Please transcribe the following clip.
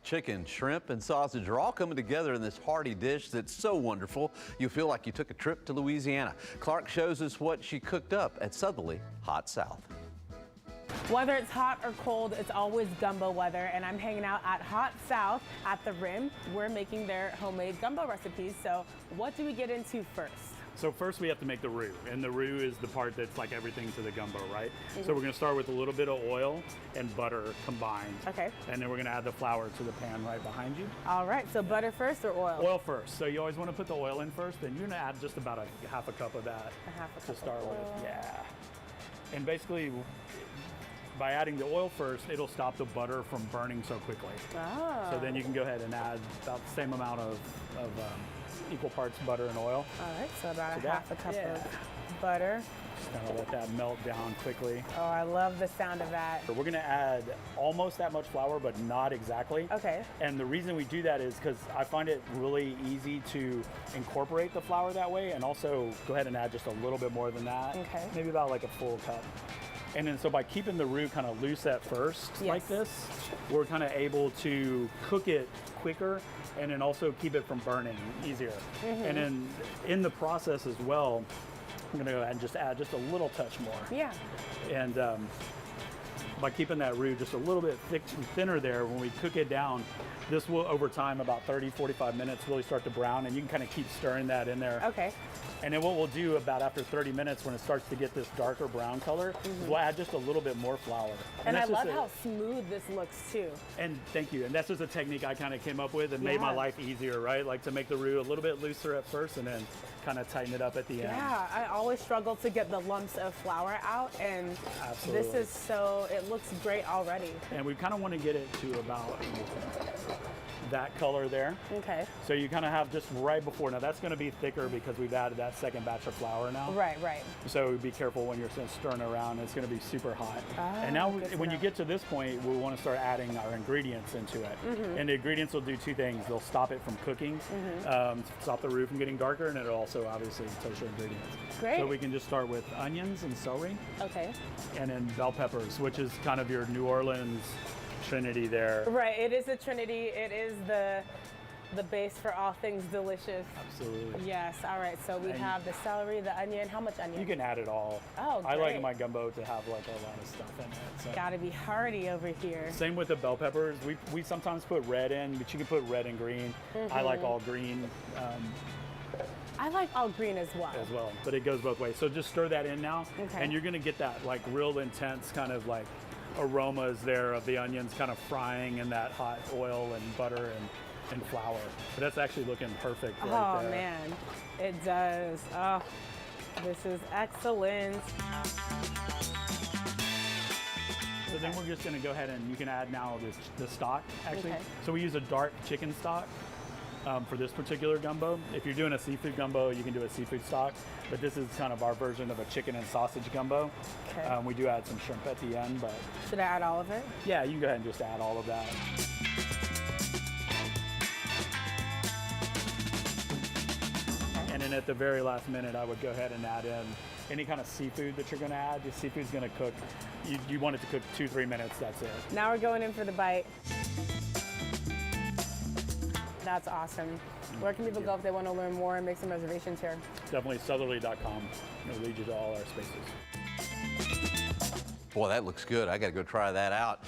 Chicken, shrimp, and sausage are all coming together in this hearty dish that's so wonderful you feel like you took a trip to Louisiana. Clarke shows us what she cooked up at Southerleigh Haute South. Whether it's hot or cold, it's always gumbo weather, and I'm hanging out at Haute South at the Rim. We're making their homemade gumbo recipes, so what do we get into first? So first we have to make the roux, and the roux is the part that's like everything to the gumbo, right? So we're gonna start with a little bit of oil and butter combined. Okay. And then we're gonna add the flour to the pan right behind you. All right, so butter first or oil? Oil first. So you always wanna put the oil in first, and you're gonna add just about a half a cup of that to start with. Yeah. And basically, by adding the oil first, it'll stop the butter from burning so quickly. Oh. So then you can go ahead and add about the same amount of equal parts butter and oil. All right, so about a half a cup of butter. Just kind of let that melt down quickly. Oh, I love the sound of that. We're gonna add almost that much flour, but not exactly. Okay. And the reason we do that is because I find it really easy to incorporate the flour that way, and also go ahead and add just a little bit more than that. Okay. Maybe about like a full cup. And then so by keeping the roux kind of loose at first, like this, we're kind of able to cook it quicker and then also keep it from burning easier. And then in the process as well, I'm gonna go ahead and just add just a little touch more. Yeah. And by keeping that roux just a little bit thinner there, when we cook it down, this will over time, about 30, 45 minutes, really start to brown, and you can kind of keep stirring that in there. Okay. And then what we'll do about after 30 minutes, when it starts to get this darker brown color, we'll add just a little bit more flour. And I love how smooth this looks too. And thank you. And that's just a technique I kind of came up with and made my life easier, right? Like to make the roux a little bit looser at first and then kind of tighten it up at the end. Yeah, I always struggle to get the lumps of flour out, and this is it looks great already. And we kind of want to get it to about that color there. Okay. So you kind of have just right before. Now that's going to be thicker because we've added that second batch of flour now. Right, right. So be careful when you're stirring around. It's going to be super hot. And now when you get to this point, we want to start adding our ingredients into it. And the ingredients will do two things. They'll stop it from cooking, stop the roux from getting darker, and it'll also obviously toast your ingredients. Great. So we can just start with onions and celery. Okay. And then bell peppers, which is kind of your New Orleans trinity there. Right, it is a trinity. It is the base for all things delicious. Absolutely. Yes, all right, so we have the celery, the onion. How much onion? You can add it all. Oh, great. I like my gumbo to have like a lot of stuff in it. So. Gotta be hearty over here. Same with the bell peppers. We sometimes put red in, but you can put red and green. I like all green. I like all green as well. But it goes both ways. So just stir that in now, and you're gonna get that like real intense kind of like aromas there of the onions kind of frying in that hot oil and butter and flour. But that's actually looking perfect right there. Oh man, it does. Oh, this is excellent. So then we're just gonna go ahead and you can add now the stock actually. So we use a dark chicken stock. For this particular gumbo. If you're doing a seafood gumbo, you can do a seafood stock, but this is kind of our version of a chicken and sausage gumbo. We do add some shrimp at the end, but... Should I add all of it? Yeah, you can go ahead and just add all of that. And then at the very last minute, I would go ahead and add in any kind of seafood that you're gonna add. The seafood's gonna cook, you want it to cook 2-3 minutes, that's it. Now we're going in for the bite. That's awesome. Where can people go if they want to learn more and make some reservations here? Definitely Southerleigh.com. It'll lead you to all our spaces. Boy, that looks good. I got to go try that out.